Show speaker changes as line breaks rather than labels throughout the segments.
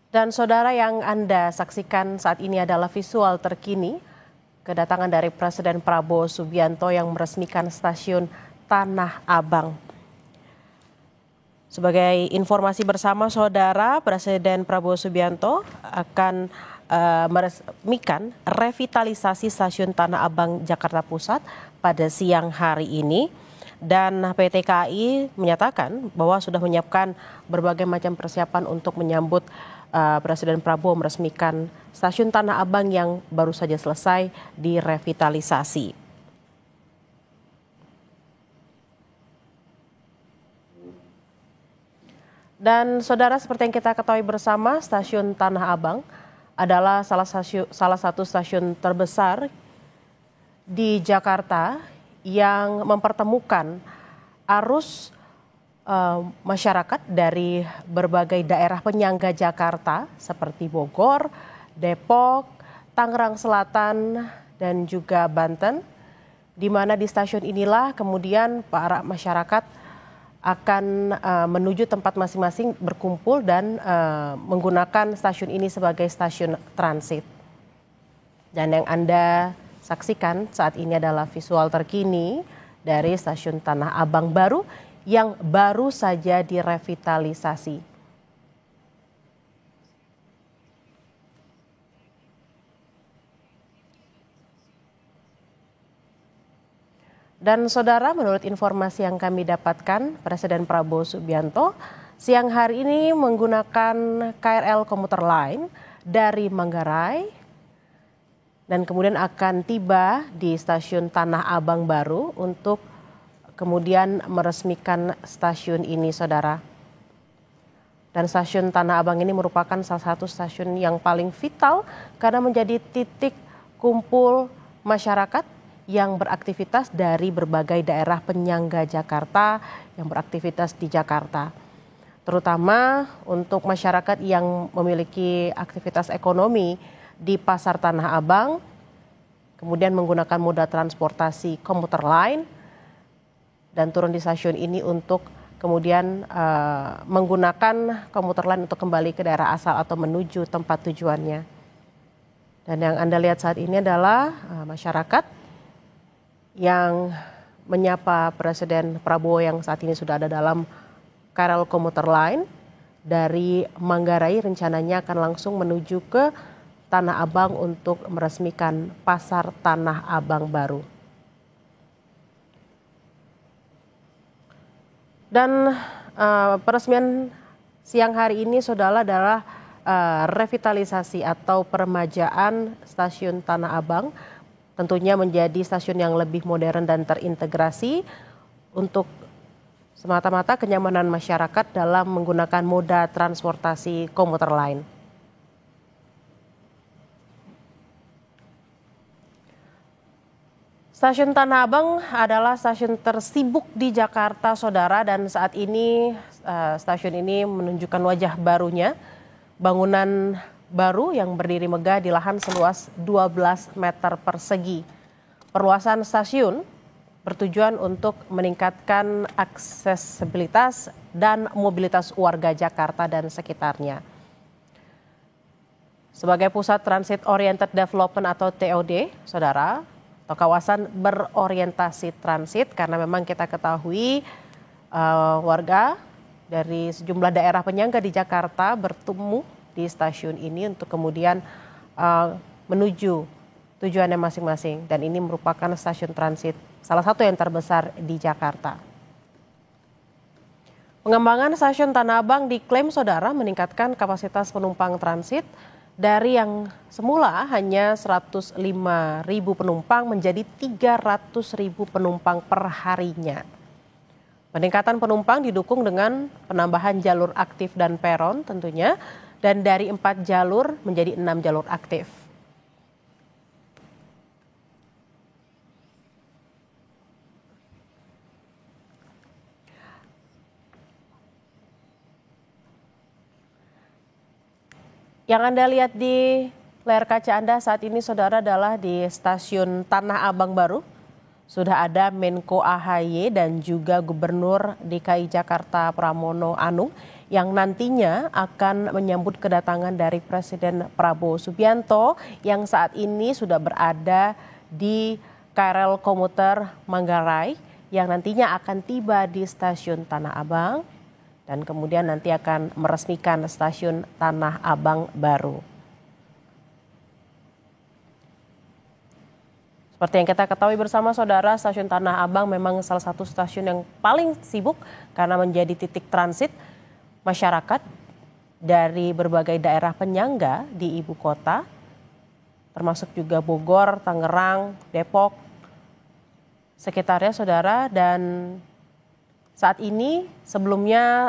Dan saudara, yang Anda saksikan saat ini adalah visual terkini kedatangan dari Presiden Prabowo Subianto yang meresmikan stasiun Tanah Abang. Sebagai informasi bersama saudara, Presiden Prabowo Subianto akan meresmikan revitalisasi stasiun Tanah Abang Jakarta Pusat pada siang hari ini. Dan PT KAI menyatakan bahwa sudah menyiapkan berbagai macam persiapan untuk menyambut Presiden Prabowo meresmikan stasiun Tanah Abang yang baru saja selesai direvitalisasi. Dan saudara, seperti yang kita ketahui bersama, stasiun Tanah Abang adalah salah satu stasiun terbesar di Jakarta yang mempertemukan arus masyarakat dari berbagai daerah penyangga Jakarta seperti Bogor, Depok, Tangerang Selatan, dan juga Banten, di mana di stasiun inilah kemudian para masyarakat akan menuju tempat masing-masing berkumpul dan menggunakan stasiun ini sebagai stasiun transit. Dan yang Anda saksikan saat ini adalah visual terkini dari stasiun Tanah Abang baru yang baru saja direvitalisasi. Dan saudara, menurut informasi yang kami dapatkan, Presiden Prabowo Subianto siang hari ini menggunakan KRL komuter lain dari Manggarai dan kemudian akan tiba di stasiun Tanah Abang baru untuk kemudian meresmikan stasiun ini, saudara. Dan stasiun Tanah Abang ini merupakan salah satu stasiun yang paling vital karena menjadi titik kumpul masyarakat yang beraktivitas dari berbagai daerah penyangga Jakarta yang beraktivitas di Jakarta. Terutama untuk masyarakat yang memiliki aktivitas ekonomi di Pasar Tanah Abang, kemudian menggunakan moda transportasi komuter lain dan turun di stasiun ini untuk kemudian menggunakan komuter lain untuk kembali ke daerah asal atau menuju tempat tujuannya. Dan yang Anda lihat saat ini adalah masyarakat yang menyapa Presiden Prabowo yang saat ini sudah ada dalam KRL komuter lain dari Manggarai, rencananya akan langsung menuju ke Tanah Abang untuk meresmikan Pasar Tanah Abang baru. Dan peresmian siang hari ini, saudara, adalah revitalisasi atau peremajaan stasiun Tanah Abang. Tentunya menjadi stasiun yang lebih modern dan terintegrasi untuk semata-mata kenyamanan masyarakat dalam menggunakan moda transportasi komuter lain. Stasiun Tanah Abang adalah stasiun tersibuk di Jakarta, saudara, dan saat ini stasiun ini menunjukkan wajah barunya, bangunan baru yang berdiri megah di lahan seluas 12 meter persegi. Perluasan stasiun bertujuan untuk meningkatkan aksesibilitas dan mobilitas warga Jakarta dan sekitarnya. Sebagai pusat Transit Oriented Development atau TOD, saudara, atau kawasan berorientasi transit, karena memang kita ketahui warga dari sejumlah daerah penyangga di Jakarta bertemu di stasiun ini untuk kemudian menuju tujuannya masing-masing, dan ini merupakan stasiun transit salah satu yang terbesar di Jakarta. Pengembangan stasiun Tanah Abang diklaim, saudara, meningkatkan kapasitas penumpang transit dari yang semula hanya 105.000 penumpang menjadi 300.000 penumpang per harinya. Peningkatan penumpang didukung dengan penambahan jalur aktif dan peron tentunya, dan dari 4 jalur menjadi 6 jalur aktif. Yang Anda lihat di layar kaca Anda saat ini, saudara, adalah di stasiun Tanah Abang baru. Sudah ada Menko AHY dan juga Gubernur DKI Jakarta Pramono Anung yang nantinya akan menyambut kedatangan dari Presiden Prabowo Subianto yang saat ini sudah berada di KRL komuter Manggarai yang nantinya akan tiba di stasiun Tanah Abang dan kemudian nanti akan meresmikan stasiun Tanah Abang baru. Seperti yang kita ketahui bersama saudara, stasiun Tanah Abang memang salah satu stasiun yang paling sibuk karena menjadi titik transit masyarakat dari berbagai daerah penyangga di ibu kota, termasuk juga Bogor, Tangerang, Depok, sekitarnya saudara. Dan saat ini sebelumnya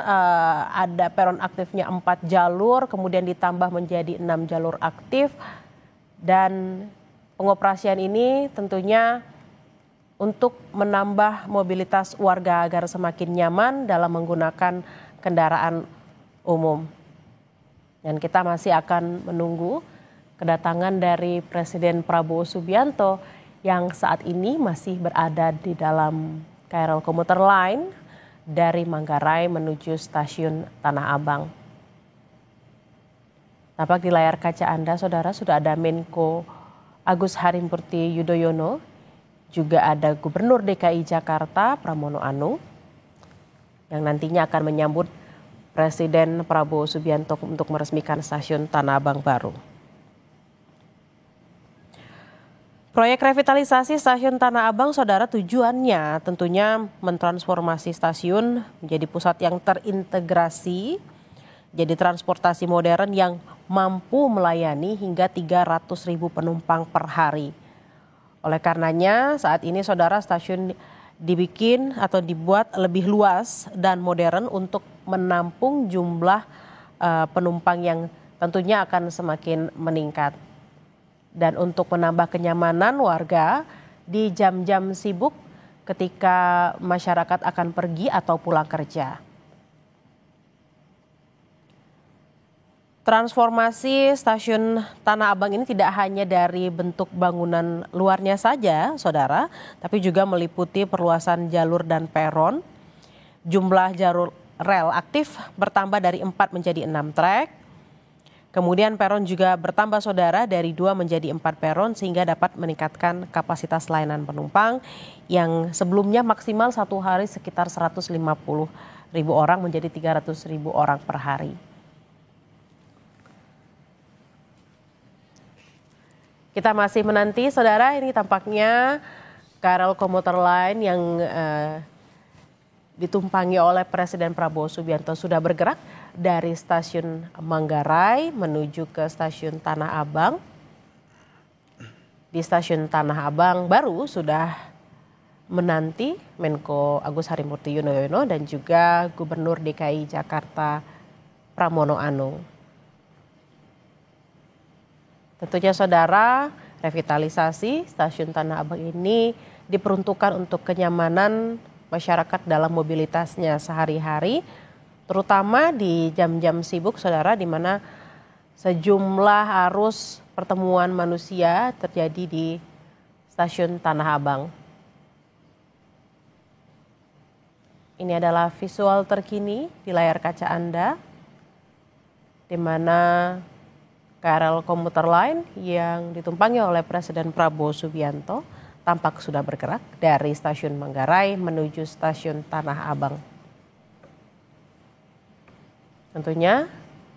ada peron aktifnya 4 jalur, kemudian ditambah menjadi 6 jalur aktif dan pengoperasian ini tentunya untuk menambah mobilitas warga agar semakin nyaman dalam menggunakan kendaraan umum. Dan kita masih akan menunggu kedatangan dari Presiden Prabowo Subianto yang saat ini masih berada di dalam KRL komuter lain dari Manggarai menuju stasiun Tanah Abang. Tampak di layar kaca Anda, saudara, sudah ada Menko Agus Harimurti Yudhoyono, juga ada Gubernur DKI Jakarta Pramono Anung yang nantinya akan menyambut Presiden Prabowo Subianto untuk meresmikan stasiun Tanah Abang baru. Proyek revitalisasi stasiun Tanah Abang, saudara, tujuannya tentunya mentransformasi stasiun menjadi pusat yang terintegrasi, jadi transportasi modern yang mampu melayani hingga 300.000 penumpang per hari. Oleh karenanya saat ini saudara, stasiun dibikin atau dibuat lebih luas dan modern untuk menampung jumlah penumpang yang tentunya akan semakin meningkat. Dan untuk menambah kenyamanan warga di jam-jam sibuk ketika masyarakat akan pergi atau pulang kerja. Transformasi stasiun Tanah Abang ini tidak hanya dari bentuk bangunan luarnya saja, saudara, tapi juga meliputi perluasan jalur dan peron. Jumlah jalur rel aktif bertambah dari 4 menjadi 6 trek. Kemudian peron juga bertambah, saudara, dari 2 menjadi 4 peron sehingga dapat meningkatkan kapasitas layanan penumpang yang sebelumnya maksimal satu hari sekitar 150.000 orang menjadi 300.000 orang per hari. Kita masih menanti, saudara, ini tampaknya KRL komuter lain yang ditumpangi oleh Presiden Prabowo Subianto sudah bergerak dari stasiun Manggarai menuju ke stasiun Tanah Abang. Di stasiun Tanah Abang baru sudah menanti Menko Agus Harimurti Yudhoyono dan juga Gubernur DKI Jakarta Pramono Anung. Tentunya saudara, revitalisasi stasiun Tanah Abang ini diperuntukkan untuk kenyamanan masyarakat dalam mobilitasnya sehari-hari, terutama di jam-jam sibuk, saudara, di mana sejumlah arus pertemuan manusia terjadi di stasiun Tanah Abang. Ini adalah visual terkini di layar kaca Anda, di mana KRL komuter lain yang ditumpangi oleh Presiden Prabowo Subianto tampak sudah bergerak dari stasiun Manggarai menuju stasiun Tanah Abang. Tentunya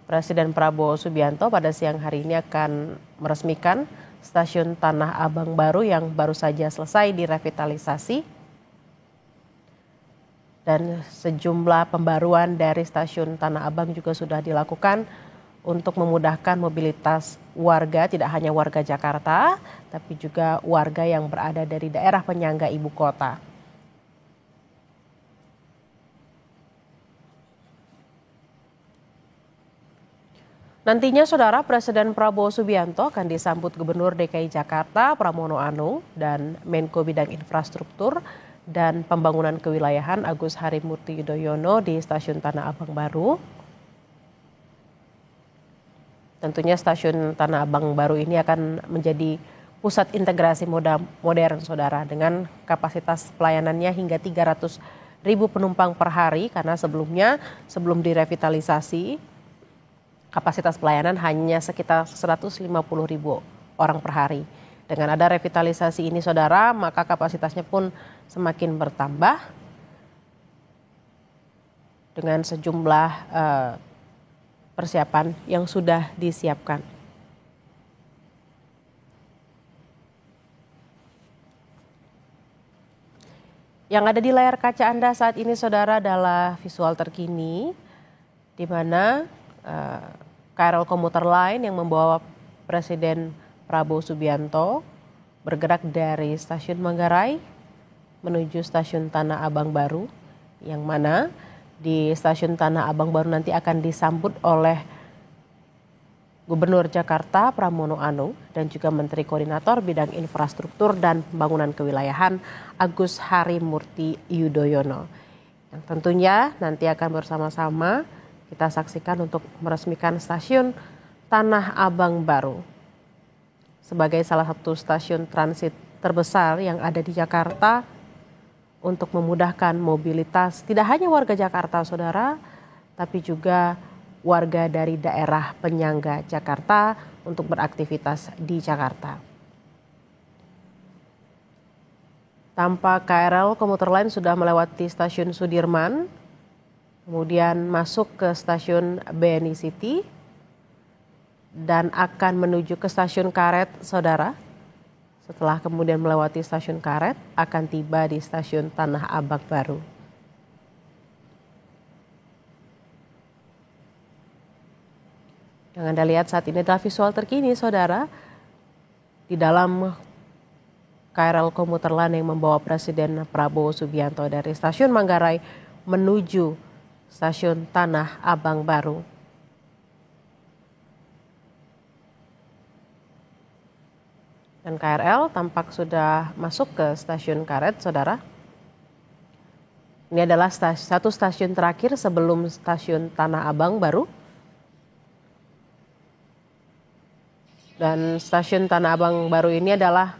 Presiden Prabowo Subianto pada siang hari ini akan meresmikan stasiun Tanah Abang baru yang baru saja selesai direvitalisasi. Dan sejumlah pembaruan dari stasiun Tanah Abang juga sudah dilakukan untuk memudahkan mobilitas warga, tidak hanya warga Jakarta, tapi juga warga yang berada dari daerah penyangga ibu kota. Nantinya saudara, Presiden Prabowo Subianto akan disambut Gubernur DKI Jakarta Pramono Anung dan Menko Bidang Infrastruktur dan Pembangunan Kewilayahan Agus Harimurti Yudhoyono di Stasiun Tanah Abang baru. Tentunya stasiun Tanah Abang baru ini akan menjadi pusat integrasi moda modern, Saudara, dengan kapasitas pelayanannya hingga 300.000 penumpang per hari, karena sebelumnya sebelum direvitalisasi kapasitas pelayanan hanya sekitar 150.000 orang per hari. Dengan ada revitalisasi ini, Saudara, maka kapasitasnya pun semakin bertambah dengan sejumlah persiapan yang sudah disiapkan. Yang ada di layar kaca Anda saat ini, Saudara, adalah visual terkini di mana KRL komuter lain yang membawa Presiden Prabowo Subianto bergerak dari stasiun Manggarai menuju stasiun Tanah Abang Baru, yang mana di stasiun Tanah Abang Baru nanti akan disambut oleh Gubernur Jakarta Pramono Anung dan juga Menteri Koordinator Bidang Infrastruktur dan Pembangunan Kewilayahan Agus Harimurti Yudhoyono. Yang tentunya nanti akan bersama-sama kita saksikan untuk meresmikan stasiun Tanah Abang Baru sebagai salah satu stasiun transit terbesar yang ada di Jakarta untuk memudahkan mobilitas tidak hanya warga Jakarta, Saudara, tapi juga warga dari daerah penyangga Jakarta untuk beraktivitas di Jakarta. Tampak KRL komuter lain sudah melewati stasiun Sudirman, kemudian masuk ke stasiun BNI City dan akan menuju ke stasiun Karet, Saudara. Setelah kemudian melewati stasiun Karet, akan tiba di stasiun Tanah Abang Baru. Yang Anda lihat saat ini adalah visual terkini, Saudara, di dalam KRL komuter lain yang membawa Presiden Prabowo Subianto dari stasiun Manggarai menuju stasiun Tanah Abang Baru. Dan KRL tampak sudah masuk ke stasiun Karet, Saudara. Ini adalah satu stasiun terakhir sebelum stasiun Tanah Abang Baru. Dan stasiun Tanah Abang Baru ini adalah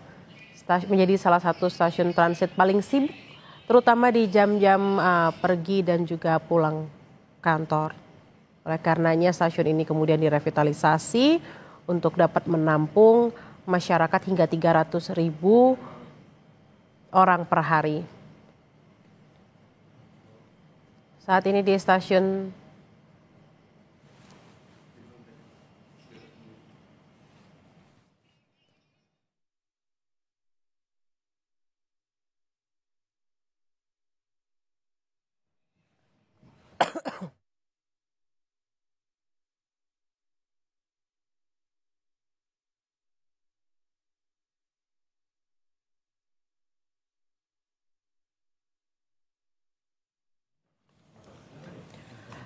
menjadi salah satu stasiun transit paling sibuk, terutama di jam-jam pergi dan juga pulang kantor. Oleh karenanya stasiun ini kemudian direvitalisasi untuk dapat menampung masyarakat hingga 300.000 orang per hari. Saat ini di stasiun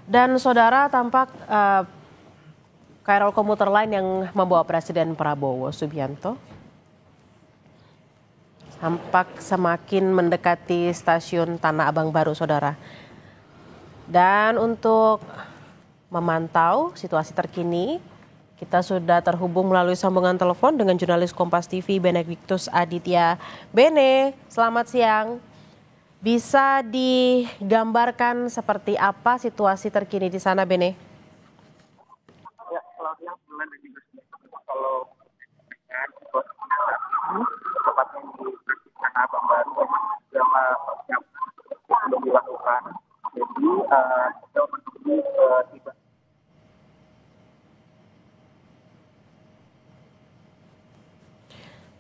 dan, Saudara, tampak KRL komuter lain yang membawa Presiden Prabowo Subianto tampak semakin mendekati stasiun Tanah Abang Baru, Saudara. Dan untuk memantau situasi terkini, kita sudah terhubung melalui sambungan telepon dengan jurnalis Kompas TV Benediktus Aditya. Bene, selamat siang. Bisa digambarkan seperti apa situasi terkini di sana, Bene?
Ya, selamat siang, Bulan dan juga kalau dengan situasi tepatnya di Tanah Abang Baru memang segala persiapan belum dilakukan. Jadi kita menunggu tiba.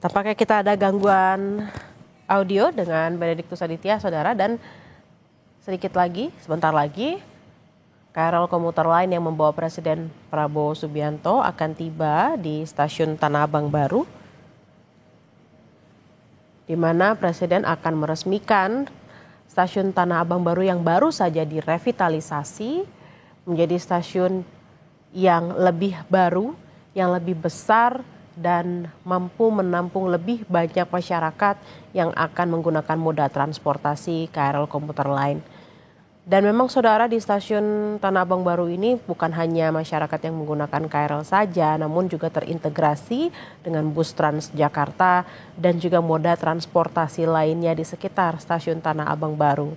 Tampaknya kita ada gangguan audio dengan Benediktus Aditya, Saudara, dan sedikit lagi, sebentar lagi KRL komuter lain yang membawa Presiden Prabowo Subianto akan tiba di stasiun Tanah Abang Baru, di mana Presiden akan meresmikan stasiun Tanah Abang Baru yang baru saja direvitalisasi menjadi stasiun yang lebih baru, yang lebih besar, dan mampu menampung lebih banyak masyarakat yang akan menggunakan moda transportasi KRL komuter lain. Dan memang saudara, di stasiun Tanah Abang baru ini bukan hanya masyarakat yang menggunakan KRL saja, namun juga terintegrasi dengan bus Transjakarta dan juga moda transportasi lainnya di sekitar stasiun Tanah Abang baru.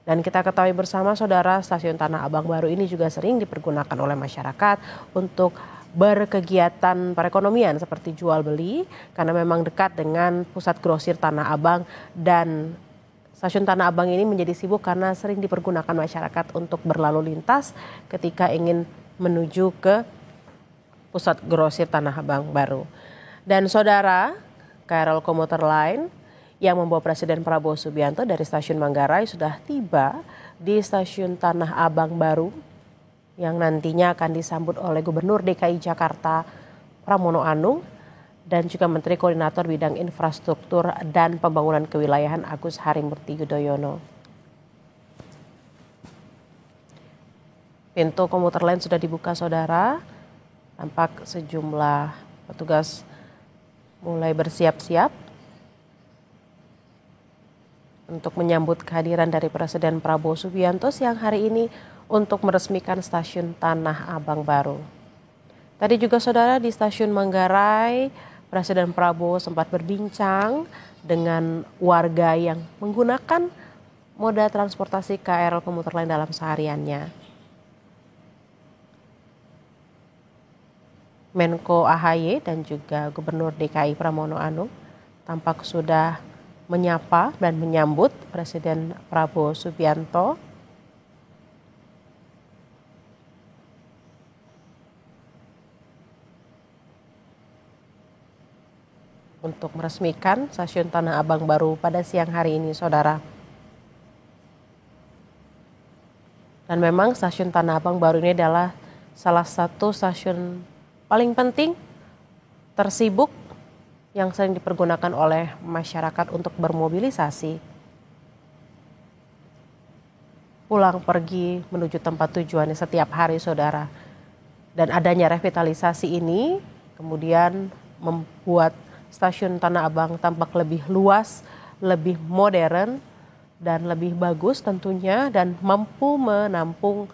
Dan kita ketahui bersama saudara, stasiun Tanah Abang baru ini juga sering dipergunakan oleh masyarakat untuk berkegiatan perekonomian seperti jual beli, karena memang dekat dengan pusat grosir Tanah Abang, dan stasiun Tanah Abang ini menjadi sibuk karena sering dipergunakan masyarakat untuk berlalu lintas ketika ingin menuju ke pusat grosir Tanah Abang baru. Dan saudara, KRL Komuter Line yang membawa Presiden Prabowo Subianto dari stasiun Manggarai sudah tiba di stasiun Tanah Abang baru yang nantinya akan disambut oleh Gubernur DKI Jakarta Pramono Anung dan juga Menteri Koordinator Bidang Infrastruktur dan Pembangunan Kewilayahan Agus Harimurti Yudhoyono. Pintu komuter lain sudah dibuka saudara, tampak sejumlah petugas mulai bersiap-siap untuk menyambut kehadiran dari Presiden Prabowo Subianto siang hari ini untuk meresmikan stasiun Tanah Abang baru. Tadi juga saudara, di stasiun Manggarai, Presiden Prabowo sempat berbincang dengan warga yang menggunakan moda transportasi KRL komuter lain dalam sehariannya. Menko AHY dan juga Gubernur DKI Pramono Anung tampak sudah menyapa dan menyambut Presiden Prabowo Subianto. Untuk meresmikan stasiun Tanah Abang baru pada siang hari ini saudara. Dan memang stasiun Tanah Abang baru ini adalah salah satu stasiun paling penting, tersibuk, yang sering dipergunakan oleh masyarakat untuk bermobilisasi, pulang pergi menuju tempat tujuannya setiap hari saudara. Dan adanya revitalisasi ini kemudian membuat stasiun Tanah Abang tampak lebih luas, lebih modern, dan lebih bagus tentunya, dan mampu menampung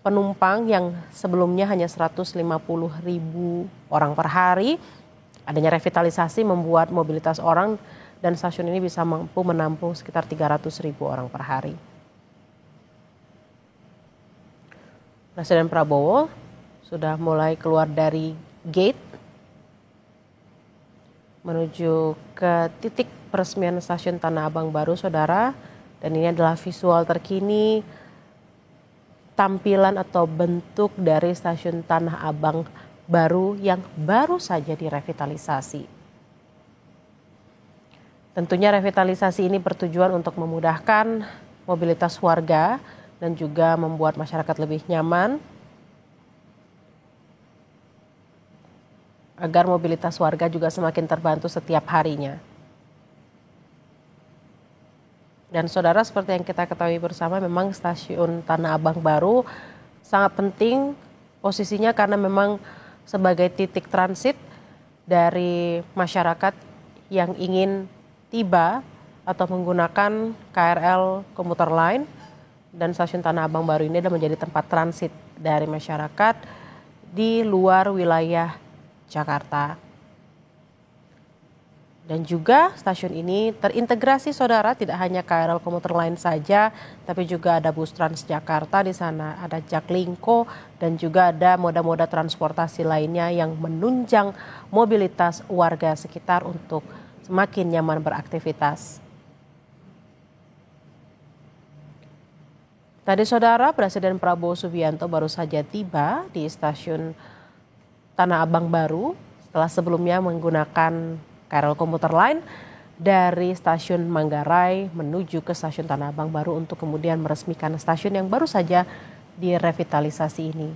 penumpang yang sebelumnya hanya 150.000 orang per hari. Adanya revitalisasi membuat mobilitas orang dan stasiun ini bisa mampu menampung sekitar 300.000 orang per hari. Presiden Prabowo sudah mulai keluar dari gate menuju ke titik peresmian stasiun Tanah Abang baru saudara, dan ini adalah visual terkini tampilan atau bentuk dari stasiun Tanah Abang baru yang baru saja direvitalisasi. Tentunya revitalisasi ini bertujuan untuk memudahkan mobilitas warga dan juga membuat masyarakat lebih nyaman, agar mobilitas warga juga semakin terbantu setiap harinya. Dan saudara, seperti yang kita ketahui bersama, memang stasiun Tanah Abang baru sangat penting posisinya karena memang sebagai titik transit dari masyarakat yang ingin tiba atau menggunakan KRL komuter line, dan stasiun Tanah Abang baru ini adalah menjadi tempat transit dari masyarakat di luar wilayah Jakarta. Dan juga stasiun ini terintegrasi saudara, tidak hanya KRL komuter lain saja, tapi juga ada bus Transjakarta di sana, ada Jaklingko, dan juga ada moda-moda transportasi lainnya yang menunjang mobilitas warga sekitar untuk semakin nyaman beraktivitas. Tadi saudara, Presiden Prabowo Subianto baru saja tiba di stasiun Tanah Abang baru setelah sebelumnya menggunakan KRL komuter lain dari stasiun Manggarai menuju ke stasiun Tanah Abang baru untuk kemudian meresmikan stasiun yang baru saja direvitalisasi ini.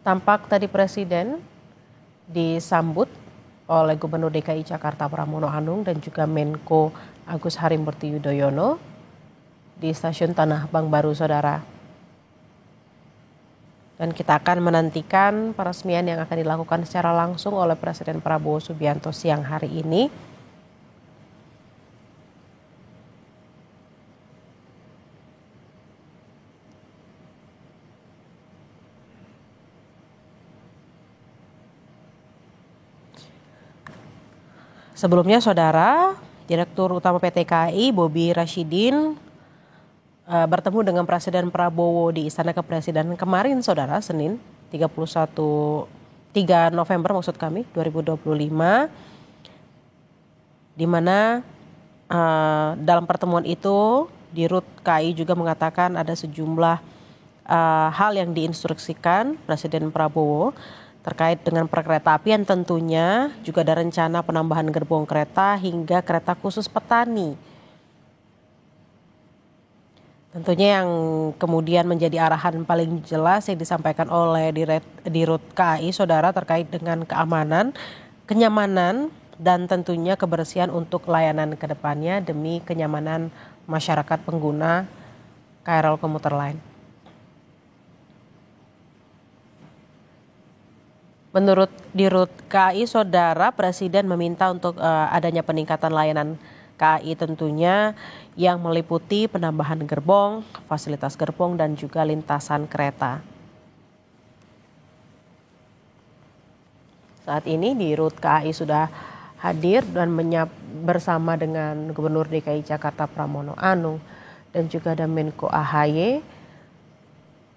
Tampak tadi Presiden disambut oleh Gubernur DKI Jakarta Pramono Anung dan juga Menko Agus Harimurti Yudhoyono di stasiun Tanah Abang baru saudara. Dan kita akan menantikan peresmian yang akan dilakukan secara langsung oleh Presiden Prabowo Subianto siang hari ini. Sebelumnya, Saudara, Direktur Utama PT KAI Bobi Rashidin bertemu dengan Presiden Prabowo di Istana Kepresidenan kemarin, Saudara, Senin 3 November maksud kami 2025, di mana dalam pertemuan itu Dirut KAI juga mengatakan ada sejumlah hal yang diinstruksikan Presiden Prabowo terkait dengan perkeretaapian, tentunya juga ada rencana penambahan gerbong kereta hingga kereta khusus petani. Tentunya yang kemudian menjadi arahan paling jelas yang disampaikan oleh Dirut KAI, Saudara, terkait dengan keamanan, kenyamanan, dan tentunya kebersihan untuk layanan ke depannya demi kenyamanan masyarakat pengguna KRL Komuter Line. Menurut Dirut KAI, Saudara, Presiden meminta untuk adanya peningkatan layanan KAI tentunya yang meliputi penambahan gerbong, fasilitas gerbong, dan juga lintasan kereta. Saat ini Dirut KAI sudah hadir dan bersama dengan Gubernur DKI Jakarta Pramono Anung dan juga ada Menko AHY,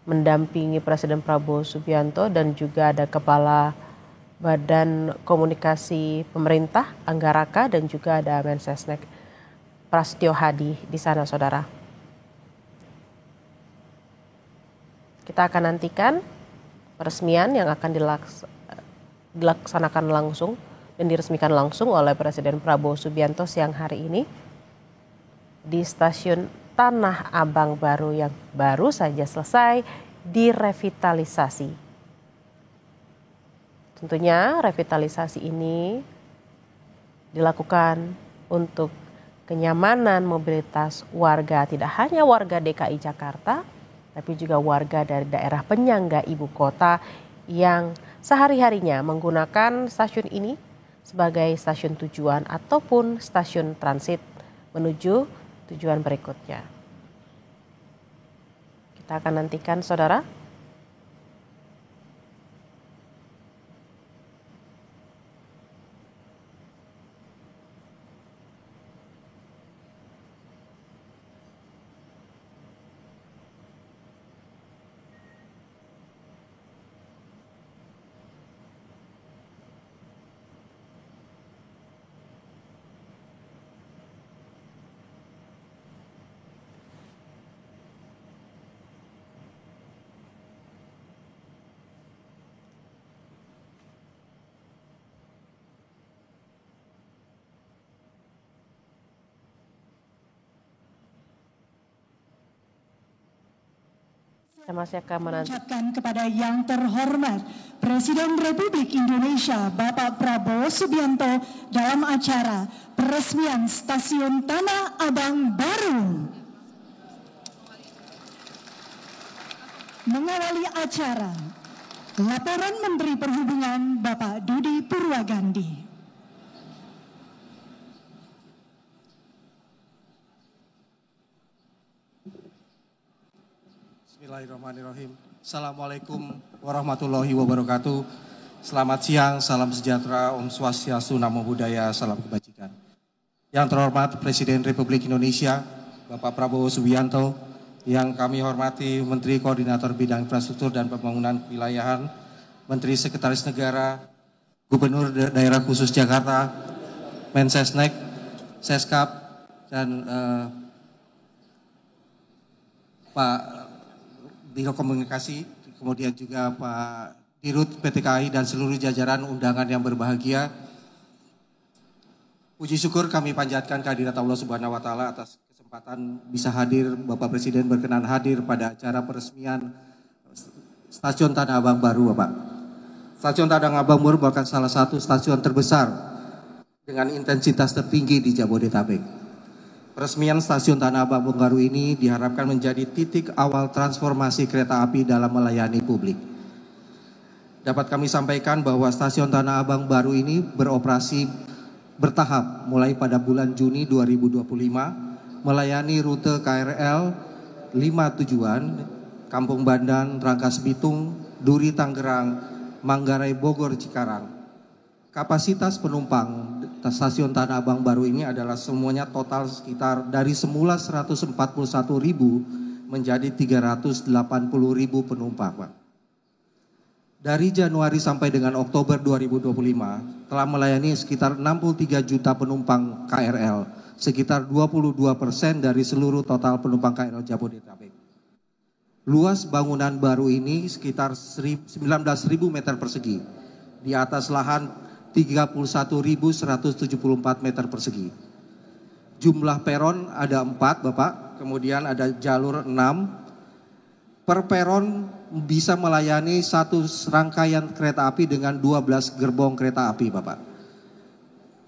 mendampingi Presiden Prabowo Subianto, dan juga ada Kepala Badan Komunikasi Pemerintah Anggaraka dan juga ada Mensesnek Prasetyo Hadi di sana, Saudara. Kita akan nantikan peresmian yang akan dilaksanakan langsung dan diresmikan langsung oleh Presiden Prabowo Subianto siang hari ini di Stasiun Tanah Abang baru yang baru saja selesai direvitalisasi. Tentunya revitalisasi ini dilakukan untuk kenyamanan mobilitas warga, tidak hanya warga DKI Jakarta, tapi juga warga dari daerah penyangga ibu kota yang sehari-harinya menggunakan stasiun ini sebagai stasiun tujuan ataupun stasiun transit menuju tujuan berikutnya. Kita akan nantikan, Saudara. Saya masih akan
mengucapkan kepada yang terhormat Presiden Republik Indonesia Bapak Prabowo Subianto dalam acara peresmian Stasiun Tanah Abang baru. Mengawali acara, laporan Menteri Perhubungan Bapak Dudi Purwagandi.
Bismillahirrahmanirrahim. Assalamualaikum warahmatullahi wabarakatuh. Selamat siang, salam sejahtera, Om Swastiastu, Namo Buddhaya, salam kebajikan. Yang terhormat Presiden Republik Indonesia, Bapak Prabowo Subianto, yang kami hormati Menteri Koordinator Bidang Infrastruktur dan Pembangunan Wilayahan, Menteri Sekretaris Negara, Gubernur Daerah Khusus Jakarta, Mensesnek, Seskap, dan Pak Biro Komunikasi, kemudian juga Pak Dirut PT KAI dan seluruh jajaran undangan yang berbahagia. Puji syukur kami panjatkan kehadirat Allah Subhanahu wa taala atas kesempatan bisa hadir, Bapak Presiden berkenan hadir pada acara peresmian Stasiun Tanah Abang baru, Bapak. Stasiun Tanah Abang baru merupakan salah satu stasiun terbesar dengan intensitas tertinggi di Jabodetabek. Peresmian Stasiun Tanah Abang baru ini diharapkan menjadi titik awal transformasi kereta api dalam melayani publik. Dapat kami sampaikan bahwa Stasiun Tanah Abang baru ini beroperasi bertahap mulai pada bulan Juni 2025, melayani rute KRL 5 tujuan, Kampung Bandan, Rangkas Bitung, Duri Tangerang, Manggarai Bogor Cikarang. Kapasitas penumpang stasiun Tanah Abang baru ini adalah semuanya total sekitar dari semula 141.000 menjadi 380.000 penumpang, Pak. Dari Januari sampai dengan Oktober 2025 telah melayani sekitar 63 juta penumpang KRL, sekitar 22% dari seluruh total penumpang KRL Jabodetabek. Luas bangunan baru ini sekitar 19.000 meter persegi, di atas lahan 31.174 meter persegi. Jumlah peron ada 4, Bapak, kemudian ada jalur 6. Per peron bisa melayani satu rangkaian kereta api dengan 12 gerbong kereta api, Bapak.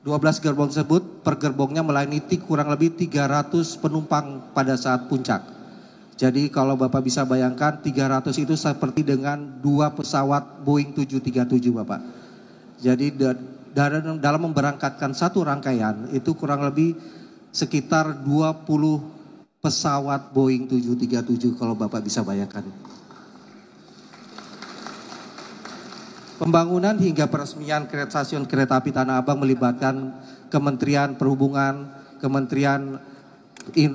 12 gerbong tersebut per gerbongnya melayani kurang lebih 300 penumpang pada saat puncak. Jadi kalau Bapak bisa bayangkan 300 itu seperti dengan 2 pesawat Boeing 737, Bapak. Jadi dalam memberangkatkan satu rangkaian itu kurang lebih sekitar 20 pesawat Boeing 737 kalau Bapak bisa bayangkan. Pembangunan hingga peresmian stasiun kereta api Tanah Abang melibatkan Kementerian Perhubungan, Kementerian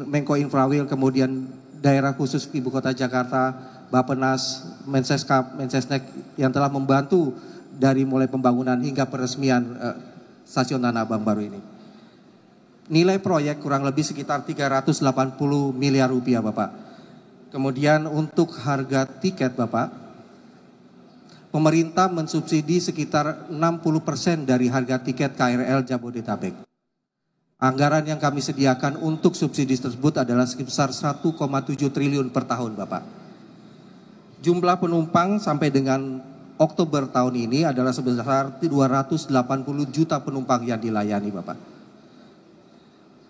Menko Infrawil, kemudian Daerah Khusus Ibu Kota Jakarta, Bappenas, Mensesnek yang telah membantu dari mulai pembangunan hingga peresmian stasiun Tanah Abang baru ini. Nilai proyek kurang lebih sekitar 380 miliar rupiah, Bapak. Kemudian untuk harga tiket, Bapak, pemerintah mensubsidi sekitar 60% dari harga tiket KRL Jabodetabek. Anggaran yang kami sediakan untuk subsidi tersebut adalah sebesar 1,7 triliun per tahun, Bapak. Jumlah penumpang sampai dengan Oktober tahun ini adalah sebesar 280 juta penumpang yang dilayani, Bapak.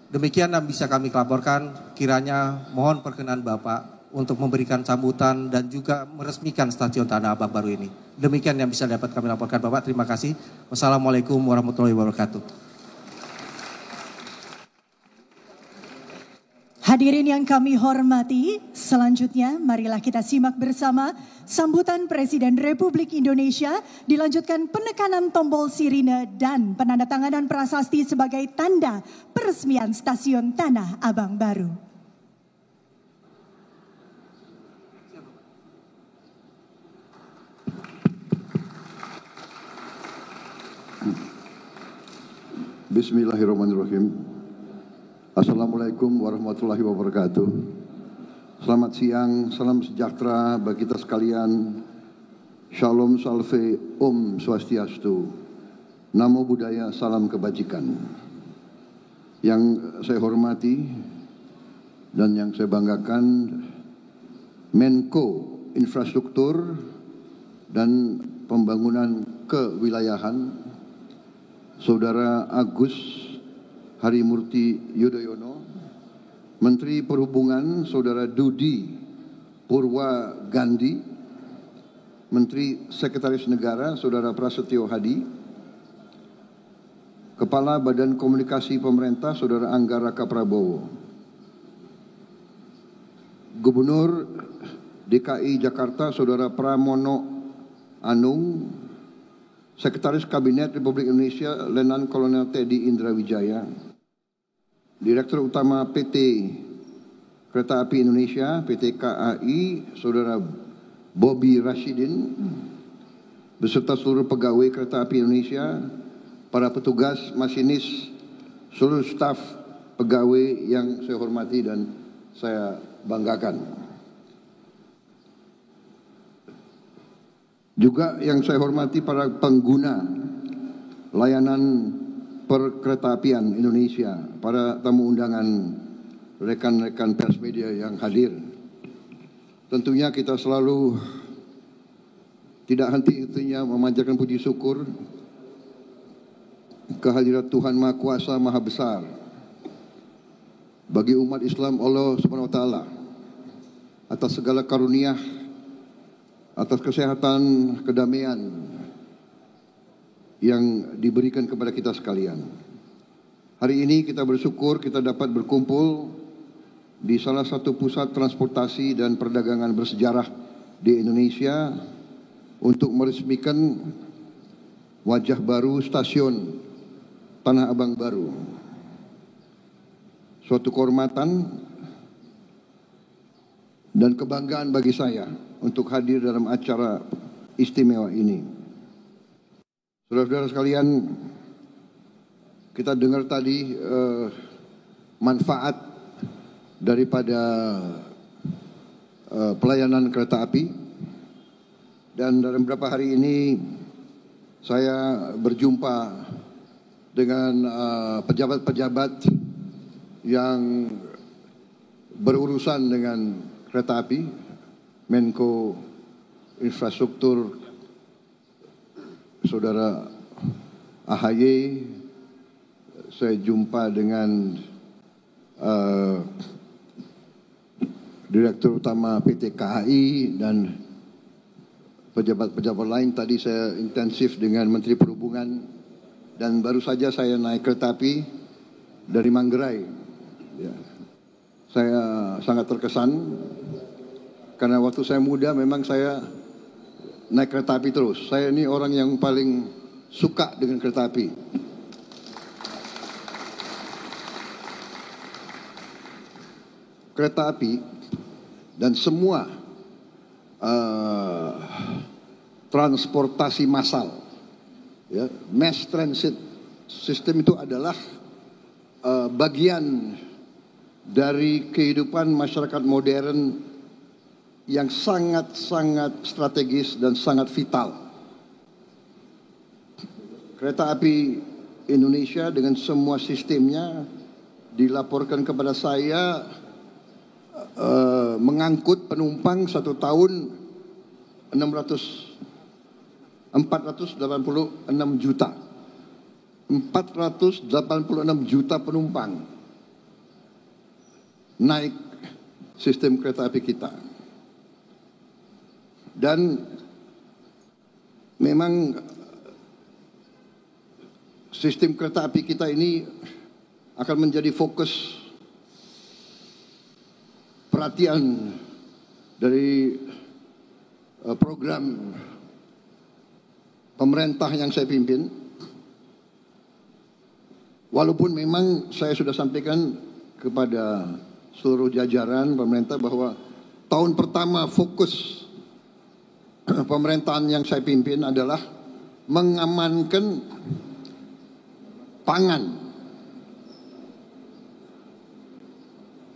Demikian yang bisa kami laporkan, kiranya mohon perkenan Bapak untuk memberikan sambutan dan juga meresmikan stasiun Tanah Abang baru ini. Demikian yang bisa dapat kami laporkan, Bapak. Terima kasih. Wassalamualaikum warahmatullahi wabarakatuh.
Hadirin yang kami hormati, selanjutnya marilah kita simak bersama sambutan Presiden Republik Indonesia, dilanjutkan penekanan tombol sirine dan penandatanganan prasasti sebagai tanda peresmian stasiun Tanah Abang baru.
Bismillahirrahmanirrahim. Assalamualaikum warahmatullahi wabarakatuh. Selamat siang, salam sejahtera bagi kita sekalian. Shalom salve, Om Swastiastu. Namo Buddhaya, salam kebajikan. Yang saya hormati dan yang saya banggakan, Menko Infrastruktur dan Pembangunan Kewilayahan, Saudara Agus Harimurti Yudhoyono, Menteri Perhubungan Saudara Dudi Purwa Gandhi, Menteri Sekretaris Negara Saudara Prasetyo Hadi, Kepala Badan Komunikasi Pemerintah Saudara Angga Raka Prabowo, Gubernur DKI Jakarta Saudara Pramono Anung, Sekretaris Kabinet Republik Indonesia Letnan Kolonel Teddy Indra Wijaya, Direktur Utama PT Kereta Api Indonesia PT KAI Saudara Bobby Rashidin, beserta seluruh pegawai Kereta Api Indonesia, para petugas, masinis, seluruh staf pegawai yang saya hormati dan saya banggakan. Juga yang saya hormati para pengguna layanan perkeretaapian Indonesia, para tamu undangan, rekan-rekan pers media yang hadir. Tentunya kita selalu tidak henti-hentinya memanjatkan puji syukur kehadirat Tuhan Maha Kuasa Maha Besar bagi umat Islam Allah Subhanahu wa taala atas segala karunia, atas kesehatan, kedamaian yang diberikan kepada kita sekalian. Hari ini kita bersyukur kita dapat berkumpul di salah satu pusat transportasi dan perdagangan bersejarah di Indonesia untuk meresmikan wajah baru stasiun Tanah Abang baru. Suatu kehormatan dan kebanggaan bagi saya untuk hadir dalam acara istimewa ini. Saudara-saudara sekalian, kita dengar tadi manfaat daripada pelayanan kereta api, dan dalam beberapa hari ini saya berjumpa dengan pejabat-pejabat yang berurusan dengan kereta api, Menko Infrastruktur Saudara AHY, saya jumpa dengan Direktur Utama PT KAI dan pejabat-pejabat lain. Tadi saya intensif dengan Menteri Perhubungan, dan baru saja saya naik kereta api dari Manggarai. Ya. Saya sangat terkesan karena waktu saya muda memang saya naik kereta api terus. Saya ini orang yang paling suka dengan kereta api. Kereta api dan semua transportasi massal, ya, mass transit system itu adalah bagian dari kehidupan masyarakat modern yang sangat-sangat strategis dan sangat vital. Kereta api Indonesia dengan semua sistemnya dilaporkan kepada saya mengangkut penumpang satu tahun 486 juta. 486 juta penumpang naik sistem kereta api kita. Dan memang sistem kereta api kita ini akan menjadi fokus perhatian dari program pemerintah yang saya pimpin. Walaupun memang saya sudah sampaikan kepada seluruh jajaran pemerintah bahwa tahun pertama fokus pemerintahan yang saya pimpin adalah mengamankan pangan.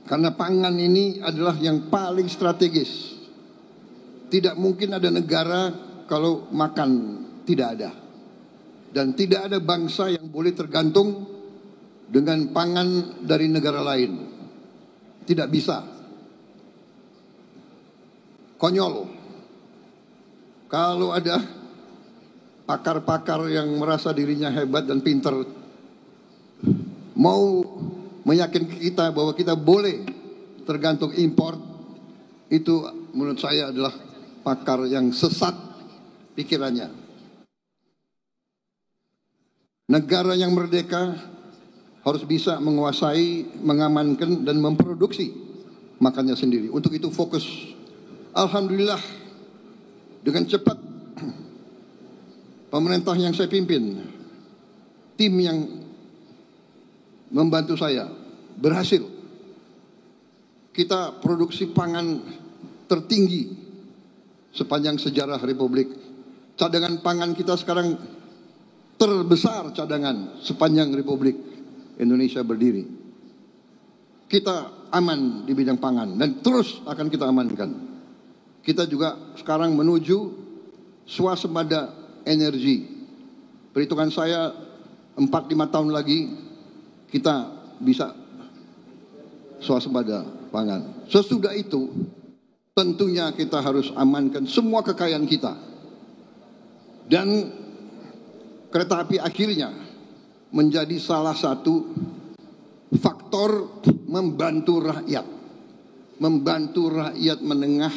Karena pangan ini adalah yang paling strategis. Tidak mungkin ada negara kalau makan tidak ada. Dan tidak ada bangsa yang boleh tergantung dengan pangan dari negara lain. Tidak bisa. Konyol. Kalau ada pakar-pakar yang merasa dirinya hebat dan pintar, mau meyakinkan kita bahwa kita boleh tergantung impor, itu menurut saya adalah pakar yang sesat pikirannya. Negara yang merdeka harus bisa menguasai, mengamankan, dan memproduksi makannya sendiri. Untuk itu fokus. Alhamdulillah, dengan cepat pemerintah yang saya pimpin, tim yang membantu saya berhasil. Kita produksi pangan tertinggi sepanjang sejarah Republik. Cadangan pangan kita sekarang terbesar cadangan sepanjang Republik Indonesia berdiri. Kita aman di bidang pangan dan terus akan kita amankan. Kita juga sekarang menuju swasembada energi. Perhitungan saya 4-5 tahun lagi kita bisa swasembada pangan. Sesudah itu tentunya kita harus amankan semua kekayaan kita. Dan kereta api akhirnya menjadi salah satu faktor membantu rakyat. Membantu rakyat menengah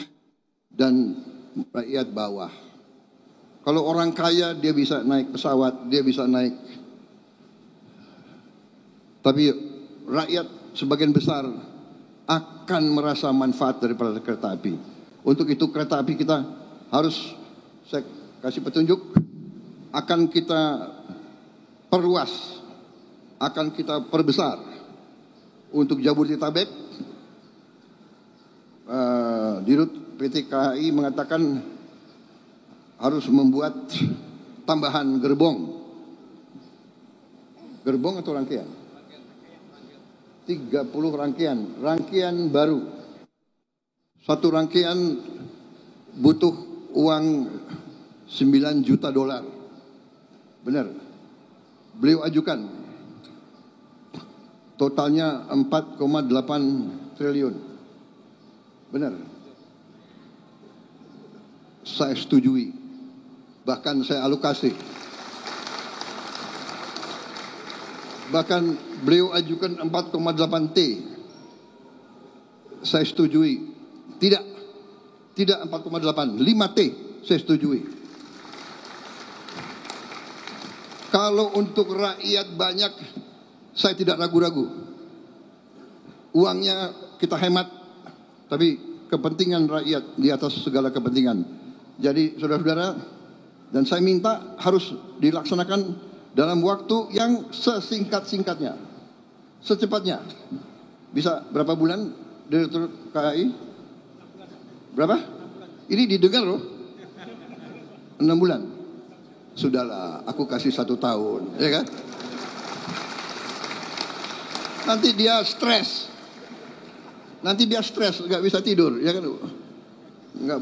dan rakyat bawah. Kalau orang kaya dia bisa naik pesawat, dia bisa naik. Tapi rakyat sebagian besar akan merasa manfaat daripada kereta api. Untuk itu kereta api kita harus, saya kasih petunjuk, akan kita perluas akan kita perbesar. Untuk Jabodetabek, Dirut PT KAI mengatakan harus membuat tambahan gerbong. Gerbong atau rangkaian? 30 rangkaian baru. Satu rangkaian butuh uang 9 juta dolar. Benar. Beliau ajukan. Totalnya 4,8 triliun. Benar. Saya setujui. Bahkan saya alokasi. Bahkan beliau ajukan 4,8 T. Saya setujui. Tidak 4,8, 5 T saya setujui. Kalau untuk rakyat banyak, saya tidak ragu-ragu. Uangnya kita hemat, tapi kepentingan rakyat di atas segala kepentingan. Jadi saudara-saudara, dan saya minta harus dilaksanakan dalam waktu yang sesingkat-singkatnya, secepatnya. Bisa berapa bulan, Direktur KAI? Berapa? Ini didengar loh. 6 bulan. Sudahlah, aku kasih 1 tahun, ya kan? Nanti dia stres. Nggak bisa tidur, ya kan? Nggak,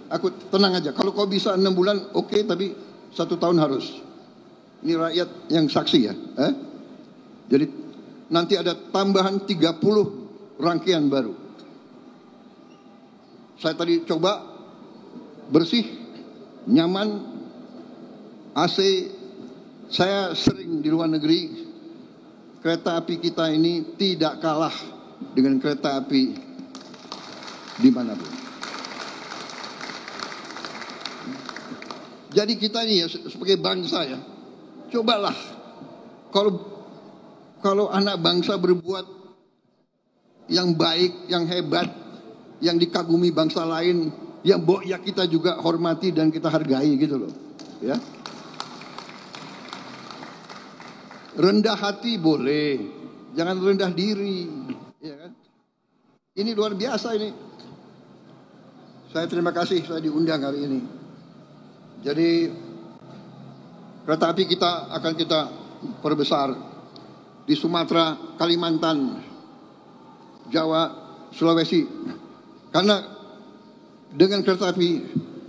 aku tenang aja. Kalau kau bisa 6 bulan, oke, tapi 1 tahun harus. Ini rakyat yang saksi ya. Jadi nanti ada tambahan 30 rangkaian baru. Saya tadi coba bersih, nyaman, AC. Saya sering di luar negeri. Kereta api kita ini tidak kalah dengan kereta api dimanapun. Jadi kita ini ya sebagai bangsa ya, cobalah kalau anak bangsa berbuat yang baik, yang hebat, yang dikagumi bangsa lain, yang ya kita juga hormati dan kita hargai gitu loh, ya. Rendah hati boleh, jangan rendah diri, ya kan? Ini luar biasa ini. Saya terima kasih saya diundang hari ini. Jadi kereta api kita akan kita perbesar di Sumatera, Kalimantan, Jawa, Sulawesi. Karena dengan kereta api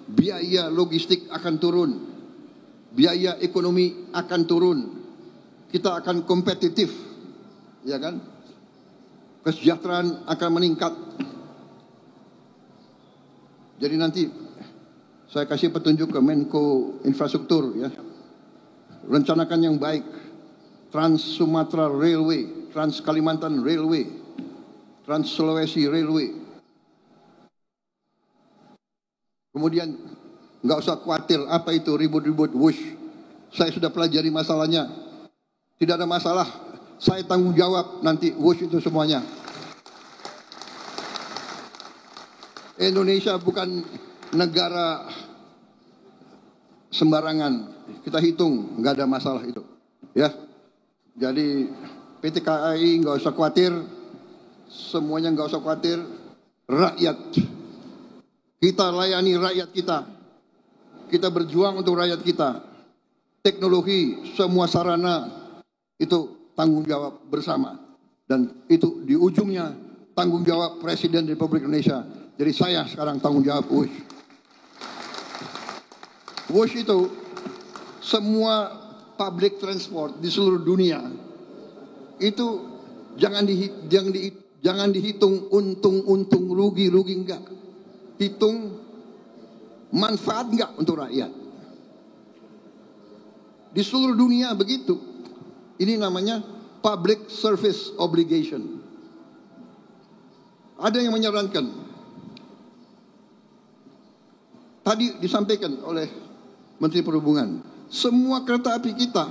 biaya logistik akan turun, biaya ekonomi akan turun, kita akan kompetitif, ya kan? Kesejahteraan akan meningkat. Jadi nanti saya kasih petunjuk ke Menko Infrastruktur ya. Rencanakan yang baik. Trans Sumatera Railway, Trans Kalimantan Railway, Trans Sulawesi Railway. Kemudian nggak usah khawatir apa itu ribut-ribut wush. Saya sudah pelajari masalahnya. Tidak ada masalah. Saya tanggung jawab nanti wush itu semuanya. Indonesia bukan negara sembarangan. Kita hitung, nggak ada masalah itu. Ya. Jadi PT KAI nggak usah khawatir. Semuanya nggak usah khawatir. Rakyat. Kita layani rakyat kita. Kita berjuang untuk rakyat kita. Teknologi, semua sarana itu tanggung jawab bersama. Dan itu di ujungnya tanggung jawab Presiden Republik Indonesia. Jadi saya sekarang tanggung jawab WUSH. WUSH itu semua public transport di seluruh dunia itu jangan dihitung untung rugi enggak. Hitung manfaat enggak untuk rakyat. Di seluruh dunia begitu. Ini namanya public service obligation. Ada yang menyarankan, tadi disampaikan oleh Menteri Perhubungan, semua kereta api kita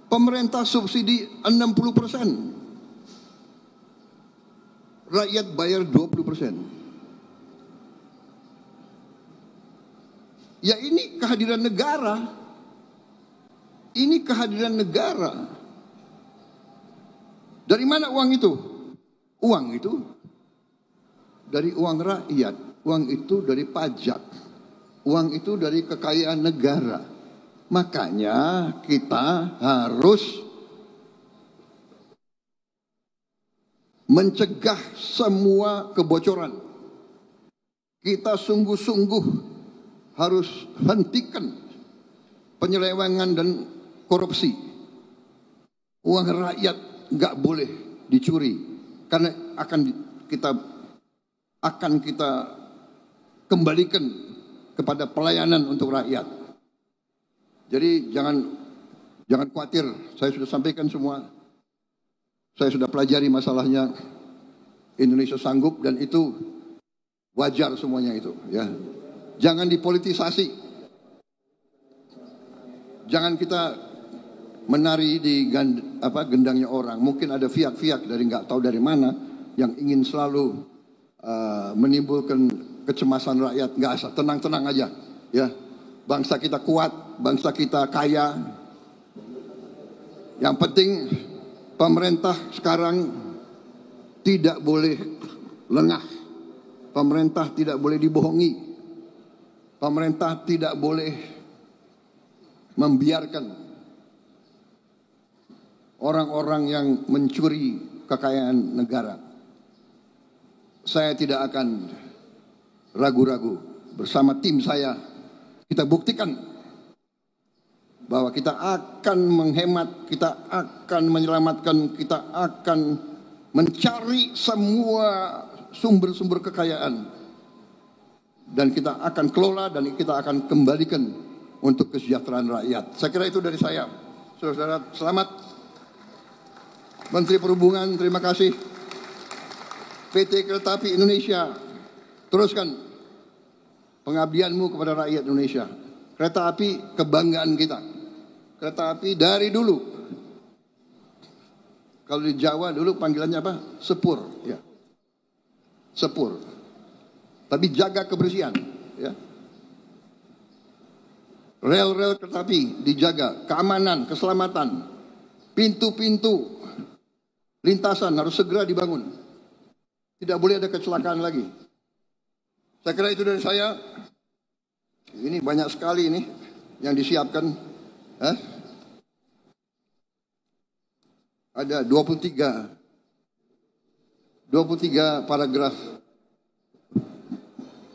pemerintah subsidi 60%. Rakyat bayar 20%. Ya ini kehadiran negara. Ini kehadiran negara. Dari mana uang itu? Uang itu dari uang rakyat. Uang itu dari pajak. Uang itu dari kekayaan negara. Makanya kita harus mencegah semua kebocoran. Kita sungguh-sungguh harus hentikan penyelewengan dan korupsi. Uang rakyat nggak boleh dicuri, karena akan kita kembalikan kepada pelayanan untuk rakyat. Jadi jangan khawatir, saya sudah sampaikan semua. Saya sudah pelajari masalahnya. Indonesia sanggup dan itu wajar semuanya itu, ya. Jangan dipolitisasi. Jangan kita menari di gendangnya orang. Mungkin ada fiak-fiak dari nggak tahu dari mana yang ingin selalu menimbulkan kecemasan rakyat. Nggak asal, tenang-tenang aja, ya. Bangsa kita kuat, bangsa kita kaya. Yang penting pemerintah sekarang tidak boleh lengah. Pemerintah tidak boleh dibohongi. Pemerintah tidak boleh membiarkan orang-orang yang mencuri kekayaan negara. Saya tidak akan ragu-ragu. Bersama tim saya, kita buktikan bahwa kita akan menghemat, kita akan menyelamatkan, kita akan mencari semua sumber-sumber kekayaan. Dan kita akan kelola dan kita akan kembalikan untuk kesejahteraan rakyat. Saya kira itu dari saya. Saudara-saudara, selamat. Menteri Perhubungan, terima kasih. PT Kereta Api Indonesia, teruskan pengabdianmu kepada rakyat Indonesia. Kereta api kebanggaan kita. Kereta api dari dulu. Kalau di Jawa dulu panggilannya apa? Sepur, ya. Sepur. Tapi jaga kebersihan, ya. Rel-rel kereta api dijaga, keamanan, keselamatan, pintu-pintu lintasan harus segera dibangun. Tidak boleh ada kecelakaan lagi. Saya kira itu dari saya. Ini banyak sekali ini yang disiapkan. Ada 23 paragraf.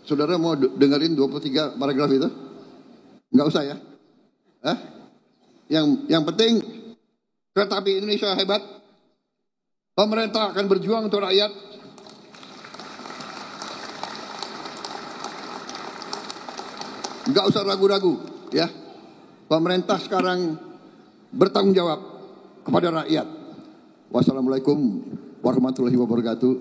Saudara mau dengerin 23 paragraf itu? Enggak usah ya. Yang penting kereta api Indonesia hebat. Pemerintah akan berjuang untuk rakyat. Enggak usah ragu-ragu, ya. Pemerintah sekarang bertanggung jawab kepada rakyat. Wassalamualaikum warahmatullahi wabarakatuh.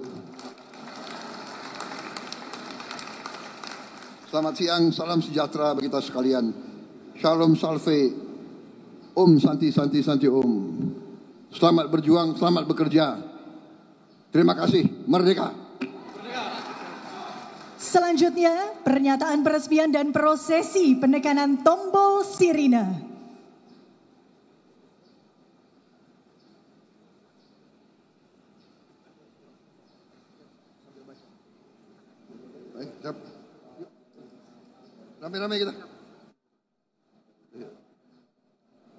Selamat siang, salam sejahtera bagi kita sekalian. Shalom salve, santi santi santi Selamat berjuang, selamat bekerja. Terima kasih, merdeka.
Selanjutnya, pernyataan peresmian dan prosesi penekanan tombol sirine.
Baik, siap. Rame-rame kita.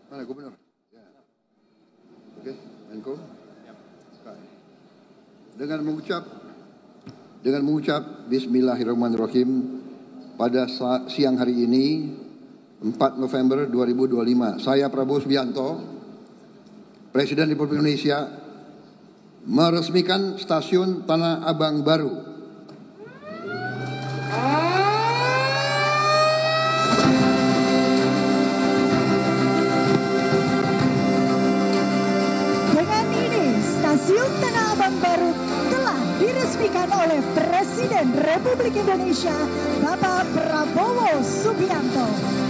Mana gubernur? Ya. Oke, Menko. Dengan mengucap Bismillahirrahmanirrahim pada siang hari ini 4 November 2025, saya Prabowo Subianto, Presiden Republik Indonesia, meresmikan stasiun Tanah Abang baru.
Dengan ini, stasiun Tanah Abang baru telah diresmikan oleh Presiden Republik Indonesia, Bapak Prabowo Subianto.